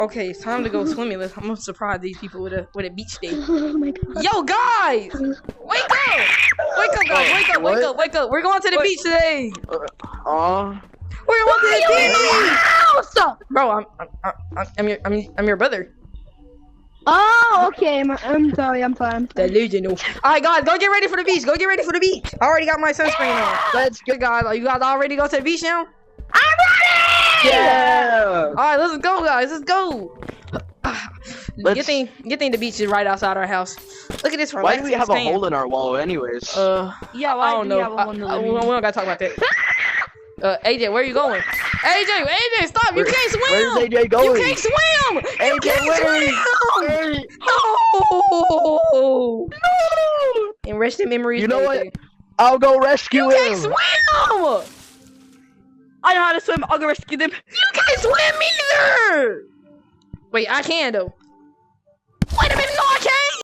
Okay, it's time to go swimming. I'm gonna surprise these people with a beach day. Oh my god. Yo, guys! Wake up! Wake up, guys! Wake up! Wake up! Wake up! We're going to the beach today. We're going to the beach. Bro, I'm your brother. Oh, okay. I'm sorry. I'm fine. Delusional. All right, guys, go get ready for the beach. Go get ready for the beach. I already got my sunscreen on. Let's go, guys. Are you guys all ready to go to the beach now? I'm ready. Yeah. All right, let's go, guys. Let's go. Good thing the beach is right outside our house. Look at this. Why do we have a hole in our wall, anyways? Yeah, I don't know. We don't gotta talk about that. AJ, where are you going? AJ, stop! You can't swim. Where's AJ going? You can't swim. You AJ, can't swim. wait. Oh. No. And rest in memories. You know AJ. what? I'll go rescue You him. can't swim. I know how to swim. I'll go rescue them. You can't swim either. Wait, I can though.